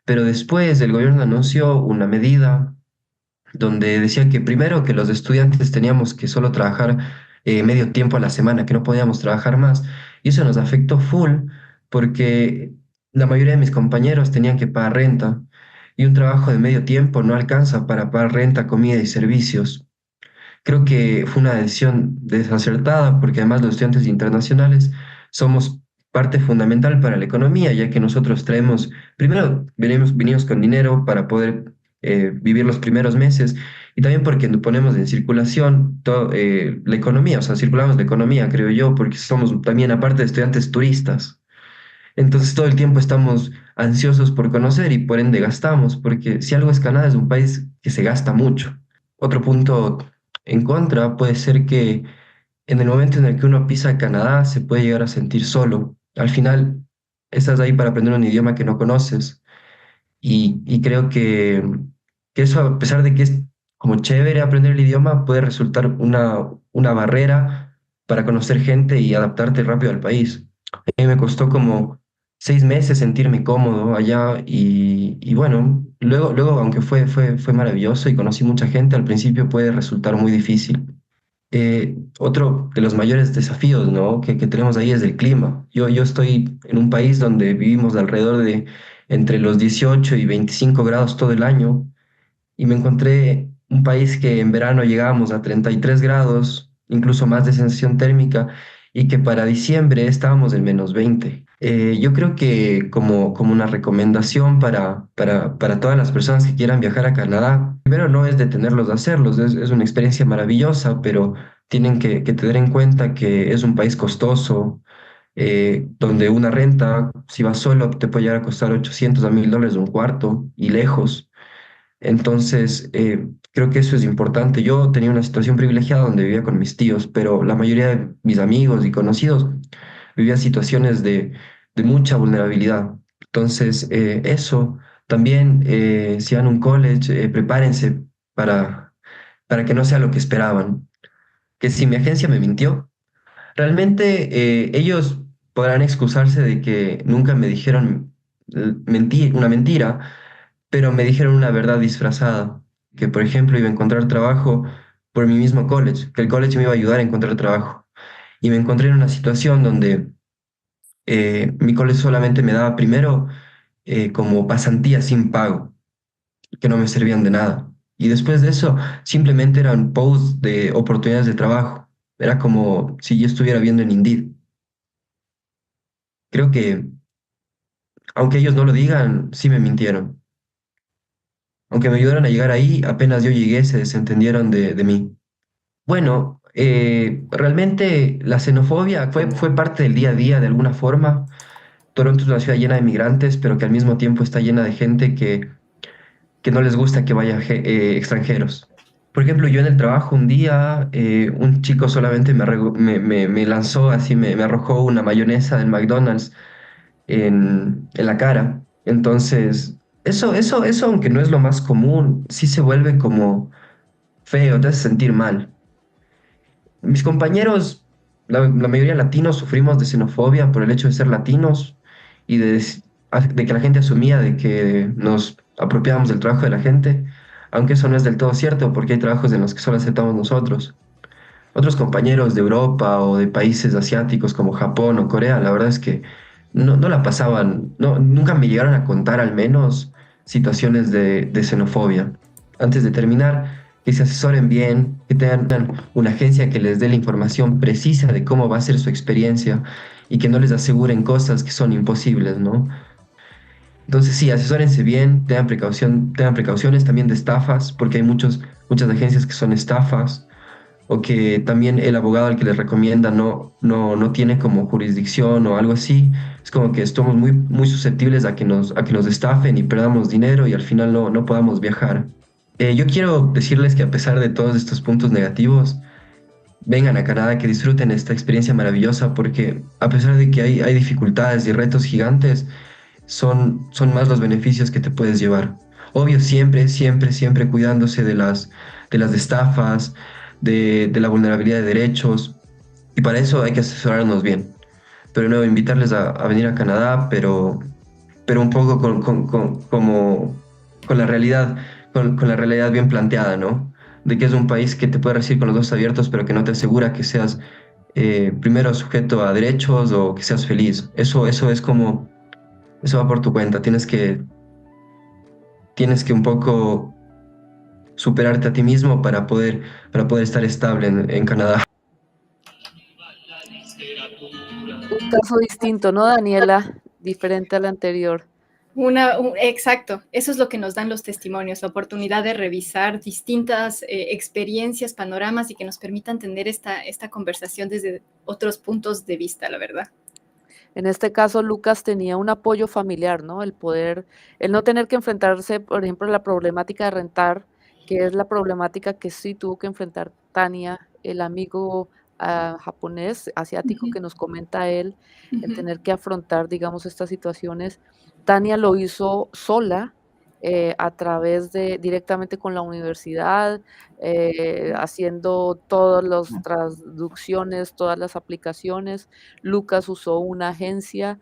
Pero después el gobierno anunció una medida donde decía que primero que los estudiantes teníamos que solo trabajar medio tiempo a la semana, que no podíamos trabajar más. Y eso nos afectó full porque la mayoría de mis compañeros tenían que pagar renta y un trabajo de medio tiempo no alcanza para pagar renta, comida y servicios. Creo que fue una decisión desacertada porque además los estudiantes internacionales somos parte fundamental para la economía, ya que nosotros primero venimos con dinero para poder vivir los primeros meses y también porque ponemos en circulación la economía, o sea, circulamos la economía, creo yo, porque somos también, aparte de estudiantes, turistas. Entonces todo el tiempo estamos ansiosos por conocer y por ende gastamos, porque si algo es Canadá, es un país que se gasta mucho. Otro punto en contra puede ser que en el momento en el que uno pisa Canadá se puede llegar a sentir solo. Al final, estás ahí para aprender un idioma que no conoces. Y creo que eso, a pesar de que es como chévere aprender el idioma, puede resultar una barrera para conocer gente y adaptarte rápido al país. A mí me costó como 6 meses sentirme cómodo allá y bueno, luego aunque fue maravilloso y conocí mucha gente, al principio puede resultar muy difícil. Otro de los mayores desafíos, ¿no?, que tenemos ahí es el clima. Yo estoy en un país donde vivimos alrededor de entre los 18 y 25 grados todo el año y me encontré un país que en verano llegábamos a 33 grados, incluso más de sensación térmica, y que para diciembre estábamos en -20. Yo creo que como una recomendación para todas las personas que quieran viajar a Canadá, primero no es detenerlos de hacerlos, es una experiencia maravillosa, pero tienen que tener en cuenta que es un país costoso, donde una renta, si vas solo, te puede llegar a costar 800 a $1000 un cuarto y lejos. Entonces, creo que eso es importante. Yo tenía una situación privilegiada donde vivía con mis tíos, pero la mayoría de mis amigos y conocidos vivían situaciones de mucha vulnerabilidad. Entonces, eso también, si van a un college, prepárense para, para que no sea lo que esperaban. Que si mi agencia me mintió, realmente ellos podrán excusarse de que nunca me dijeron una mentira, pero me dijeron una verdad disfrazada, que por ejemplo iba a encontrar trabajo por mi mismo college, que el college me iba a ayudar a encontrar trabajo. Y me encontré en una situación donde mi college solamente me daba primero como pasantía sin pago, que no me servían de nada. Y después de eso, simplemente eran posts de oportunidades de trabajo. Era como si yo estuviera viendo en Indeed. Creo que, aunque ellos no lo digan, sí me mintieron. Aunque me ayudaron a llegar ahí, apenas yo llegué, se desentendieron de mí. Bueno, realmente la xenofobia fue parte del día a día de alguna forma. Toronto es una ciudad llena de migrantes, pero que al mismo tiempo está llena de gente que no les gusta que vayan extranjeros. Por ejemplo, yo en el trabajo un día, un chico solamente me lanzó así, me arrojó una mayonesa del McDonald's en la cara. Entonces, eso, aunque no es lo más común, sí se vuelve como feo, te hace sentir mal. Mis compañeros, la mayoría latinos, sufrimos de xenofobia por el hecho de ser latinos y de que la gente asumía de que nos apropiábamos del trabajo de la gente, aunque eso no es del todo cierto porque hay trabajos en los que solo aceptamos nosotros. Otros compañeros de Europa o de países asiáticos como Japón o Corea, la verdad es que no la pasaban, no, nunca me llegaron a contar al menos situaciones de xenofobia. Antes de terminar, que se asesoren bien, que tengan una agencia que les dé la información precisa de cómo va a ser su experiencia y que no les aseguren cosas que son imposibles, ¿no? Entonces sí, asesórense bien, tengan precauciones también de estafas, porque hay muchas agencias que son estafas o que también el abogado al que les recomienda no tiene como jurisdicción o algo así. Es como que estamos muy susceptibles a que nos estafen y perdamos dinero y al final no podamos viajar. Yo quiero decirles que a pesar de todos estos puntos negativos, vengan a Canadá, que disfruten esta experiencia maravillosa, porque a pesar de que hay dificultades y retos gigantes, son más los beneficios que te puedes llevar. Obvio, siempre, siempre, siempre cuidándose de las estafas, de la vulnerabilidad de derechos, y para eso hay que asesorarnos bien. Pero no, invitarles a venir a Canadá, pero un poco con la realidad, con la realidad bien planteada, ¿no? De que es un país que te puede recibir con los ojos abiertos, pero que no te asegura que seas primero sujeto a derechos o que seas feliz. Eso es como, eso va por tu cuenta. Tienes que un poco superarte a ti mismo para poder estar estable en Canadá. Un caso distinto, ¿no, Daniela? Diferente al anterior. Exacto, eso es lo que nos dan los testimonios, la oportunidad de revisar distintas experiencias, panoramas y que nos permitan tener esta conversación desde otros puntos de vista, la verdad. En este caso, Lucas tenía un apoyo familiar, ¿no? El no tener que enfrentarse, por ejemplo, a la problemática de rentar, que es la problemática que sí tuvo que enfrentar Tania, el amigo japonés, asiático, que nos comenta él, el tener que afrontar, digamos, estas situaciones. Tania lo hizo sola, a través directamente con la universidad, haciendo todas las traducciones, todas las aplicaciones. Lucas usó una agencia,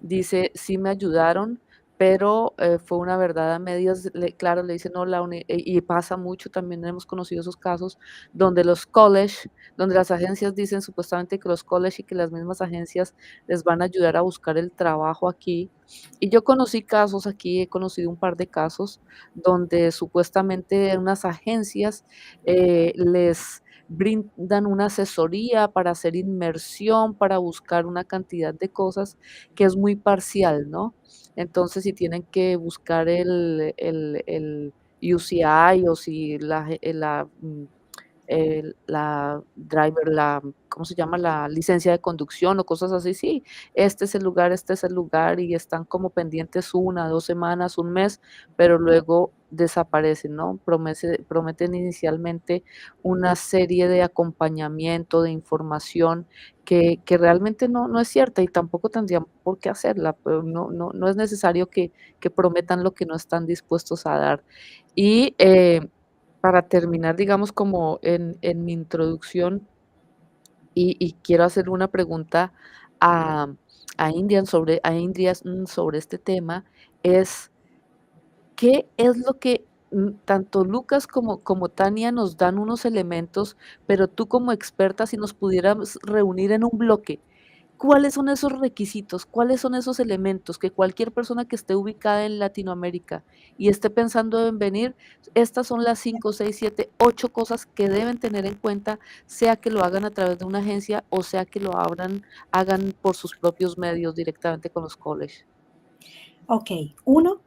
dice, sí me ayudaron, pero fue una verdad a medias. Claro, le dice, no, y pasa mucho, también hemos conocido esos casos donde donde las agencias dicen supuestamente que los college y que las mismas agencias les van a ayudar a buscar el trabajo aquí. Y yo conocí casos aquí, he conocido un par de casos donde supuestamente unas agencias les brindan una asesoría para hacer inmersión, para buscar una cantidad de cosas que es muy parcial, ¿no? Entonces, si tienen que buscar el UCI o si la driver, ¿cómo se llama? La licencia de conducción o cosas así. Sí, este es el lugar y están como pendientes 1, 2 semanas, un mes, pero luego desaparecen, ¿no? Prometen inicialmente una serie de acompañamiento, de información que realmente no es cierta y tampoco tendrían por qué hacerla, pero no es necesario que prometan lo que no están dispuestos a dar. Y, para terminar, digamos, como en mi introducción, y quiero hacer una pregunta a Indian sobre este tema, es, ¿qué es lo que, tanto Lucas como Tania nos dan unos elementos, pero tú como experta, si nos pudiéramos reunir en un bloque, ¿cuáles son esos requisitos? ¿Cuáles son esos elementos que cualquier persona que esté ubicada en Latinoamérica y esté pensando en venir, estas son las 5, 6, 7, 8 cosas que deben tener en cuenta, sea que lo hagan a través de una agencia o sea que hagan por sus propios medios directamente con los colleges? Ok, uno,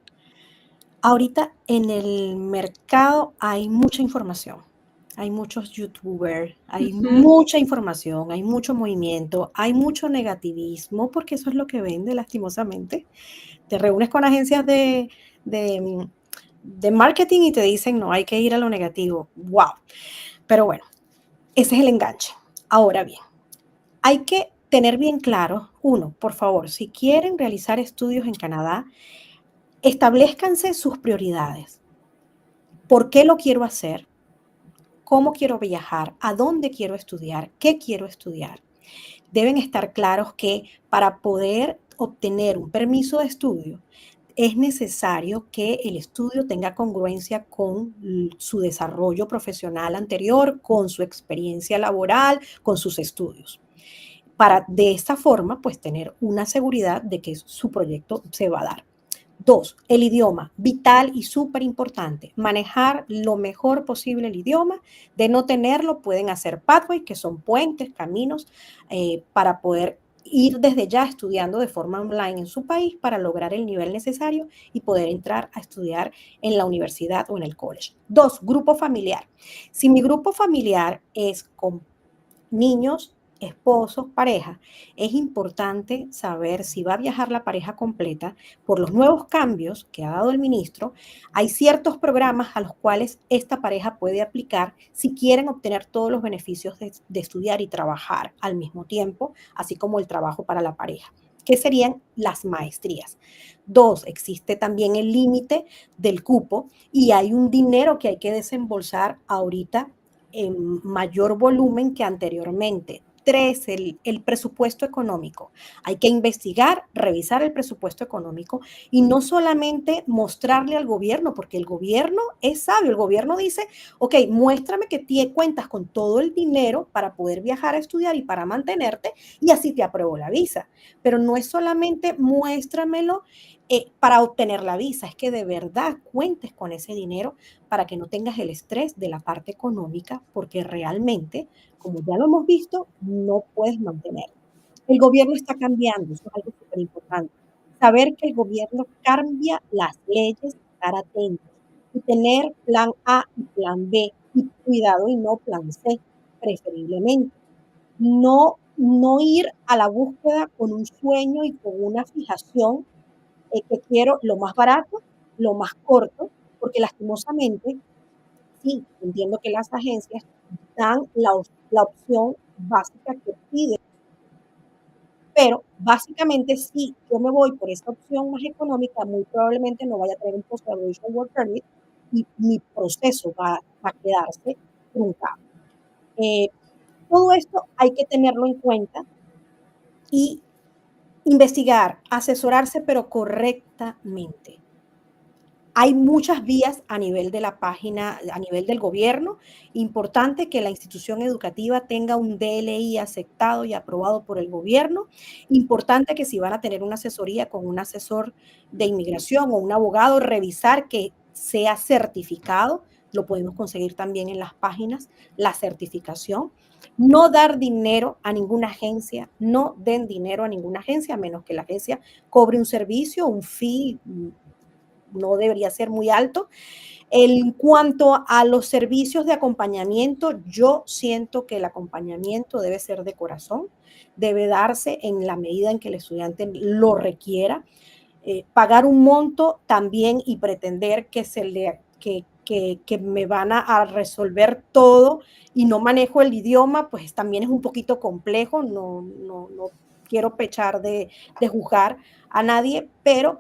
ahorita en el mercado hay mucha información. Hay muchos youtubers, hay Ujú. mucha información, hay mucho movimiento, hay mucho negativismo, porque eso es lo que vende lastimosamente. Te reúnes con agencias de, de marketing y te dicen, no, hay que ir a lo negativo. ¡Wow! Pero bueno, ese es el enganche. Ahora bien, hay que tener bien claro, uno, por favor, si quieren realizar estudios en Canadá, establezcanse sus prioridades. ¿Por qué lo quiero hacer? ¿Cómo quiero viajar? ¿A dónde quiero estudiar? ¿Qué quiero estudiar? Deben estar claros que para poder obtener un permiso de estudio es necesario que el estudio tenga congruencia con su desarrollo profesional anterior, con su experiencia laboral, con sus estudios. Para de esta forma, pues tener una seguridad de que su proyecto se va a dar. 2, el idioma, vital y súper importante. Manejar lo mejor posible el idioma. De no tenerlo, pueden hacer pathways, que son puentes, caminos, para poder ir desde ya estudiando de forma online en su país para lograr el nivel necesario y poder entrar a estudiar en la universidad o en el college. 2, grupo familiar. Si mi grupo familiar es con niños, esposos, pareja, es importante saber si va a viajar la pareja completa por los nuevos cambios que ha dado el ministro. Hay ciertos programas a los cuales esta pareja puede aplicar si quieren obtener todos los beneficios de estudiar y trabajar al mismo tiempo, así como el trabajo para la pareja, que serían las maestrías. 2, existe también el límite del cupo y hay un dinero que hay que desembolsar ahorita en mayor volumen que anteriormente. 3, el presupuesto económico. Hay que investigar, revisar el presupuesto económico y no solamente mostrarle al gobierno, porque el gobierno es sabio. El gobierno dice, ok, muéstrame que cuentas con todo el dinero para poder viajar a estudiar y para mantenerte y así te apruebo la visa. Pero no es solamente muéstramelo para obtener la visa, es que de verdad cuentes con ese dinero para que no tengas el estrés de la parte económica, porque realmente, como ya lo hemos visto, no puedes mantener. El gobierno está cambiando, eso es algo súper importante. Saber que el gobierno cambia las leyes, estar atentos y tener plan A y plan B, y cuidado y no plan C, preferiblemente. No ir a la búsqueda con un sueño y con una fijación que quiero lo más barato, lo más corto, porque lastimosamente sí, entiendo que las agencias dan la opción básica que piden, pero básicamente si yo me voy por esa opción más económica, muy probablemente no vaya a tener un post-graduation work permit y mi proceso va a quedarse truncado. Eh, Todo esto hay que tenerlo en cuenta y investigar, asesorarse, pero correctamente. Hay muchas vías a nivel de la página, a nivel del gobierno. Importante que la institución educativa tenga un DLI aceptado y aprobado por el gobierno. Importante que si van a tener una asesoría con un asesor de inmigración o un abogado, revisar que sea certificado. Lo podemos conseguir también en las páginas, la certificación. No dar dinero a ninguna agencia, no den dinero a ninguna agencia, a menos que la agencia cobre un servicio, un fee no debería ser muy alto. En cuanto a los servicios de acompañamiento, yo siento que el acompañamiento debe ser de corazón, debe darse en la medida en que el estudiante lo requiera. Pagar un monto también y pretender que me van a resolver todo y no manejo el idioma, pues también es un poquito complejo. No quiero pechar de juzgar a nadie, pero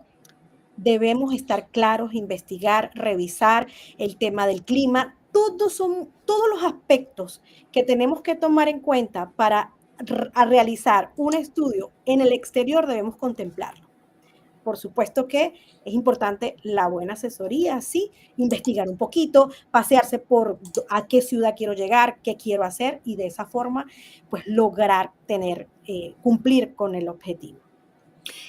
debemos estar claros, investigar, revisar el tema del clima. Todos los aspectos que tenemos que tomar en cuenta para realizar un estudio en el exterior debemos contemplarlo. Por supuesto que es importante la buena asesoría, sí, investigar un poquito, pasearse por a qué ciudad quiero llegar, qué quiero hacer y de esa forma pues lograr cumplir con el objetivo.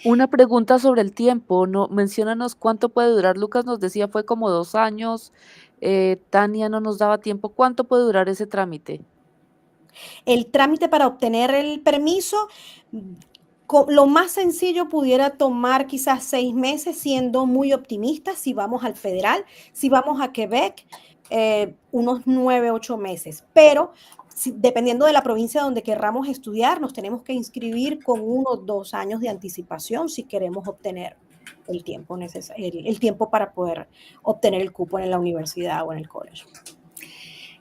Una pregunta sobre el tiempo, no, menciónanos cuánto puede durar. Lucas nos decía fue como 2 años, Tania no nos daba tiempo. ¿Cuánto puede durar ese trámite? El trámite para obtener el permiso, lo más sencillo pudiera tomar quizás 6 meses, siendo muy optimistas si vamos al federal. Si vamos a Quebec, unos 9, 8 meses. Pero dependiendo de la provincia donde querramos estudiar, nos tenemos que inscribir con 1 o 2 años de anticipación si queremos obtener el tiempo el tiempo para poder obtener el cupo en la universidad o en el colegio.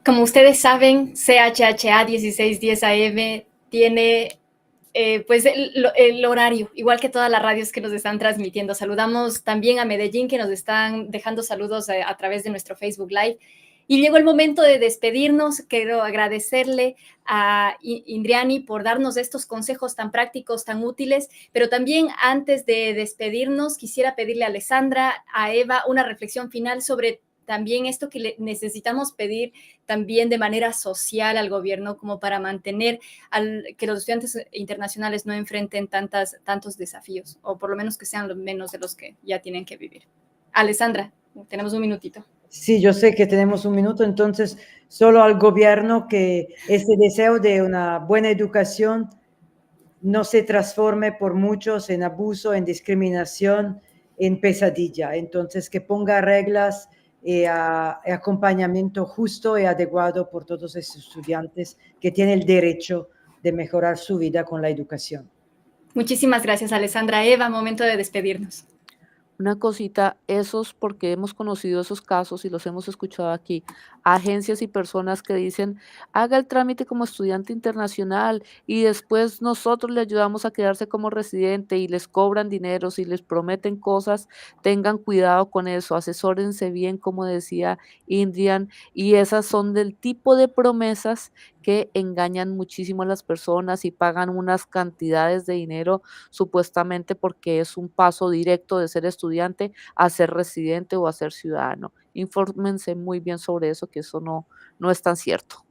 Como ustedes saben, CHHA 1610 AM tiene pues el horario, igual que todas las radios que nos están transmitiendo. Saludamos también a Medellín, que nos están dejando saludos a través de nuestro Facebook Live. Y llegó el momento de despedirnos. Quiero agradecerle a Indriani por darnos estos consejos tan prácticos, tan útiles, pero también antes de despedirnos, quisiera pedirle a Alessandra, a Eva, una reflexión final sobre también esto que necesitamos pedir también de manera social al gobierno como para mantener que los estudiantes internacionales no enfrenten tantos desafíos, o por lo menos que sean los menos de los que ya tienen que vivir. Alessandra, tenemos un minutito. Sí, yo sé que tenemos un minuto, entonces solo al gobierno que ese deseo de una buena educación no se transforme por muchos en abuso, en discriminación, en pesadilla. Entonces, que ponga reglas y acompañamiento justo y adecuado por todos esos estudiantes que tienen el derecho de mejorar su vida con la educación. Muchísimas gracias, Alessandra. Eva, momento de despedirnos. Una cosita, porque hemos conocido esos casos y los hemos escuchado aquí, agencias y personas que dicen, haga el trámite como estudiante internacional y después nosotros le ayudamos a quedarse como residente y les cobran dinero, si les prometen cosas, tengan cuidado con eso, asesórense bien, como decía Indian, y esas son del tipo de promesas que engañan muchísimo a las personas y pagan unas cantidades de dinero supuestamente porque es un paso directo de ser estudiante a ser residente o a ser ciudadano. Infórmense muy bien sobre eso, que eso no es tan cierto.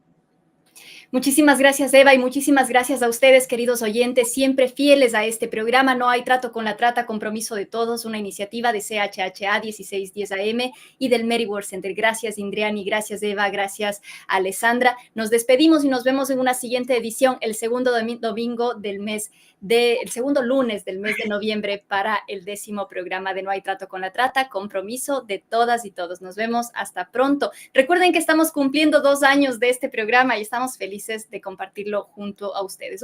Muchísimas gracias, Eva, y muchísimas gracias a ustedes, queridos oyentes, siempre fieles a este programa. No hay trato con la trata, compromiso de todos, una iniciativa de CHHA 1610 AM y del Mary Ward Center. Gracias, Indriani, gracias, Eva, gracias, Alessandra. Nos despedimos y nos vemos en una siguiente edición, el segundo domingo del mes el segundo lunes del mes de noviembre para el 10º programa de No hay trato con la trata, compromiso de todas y todos. Nos vemos hasta pronto. Recuerden que estamos cumpliendo 2 años de este programa y estamos felices de compartirlo junto a ustedes.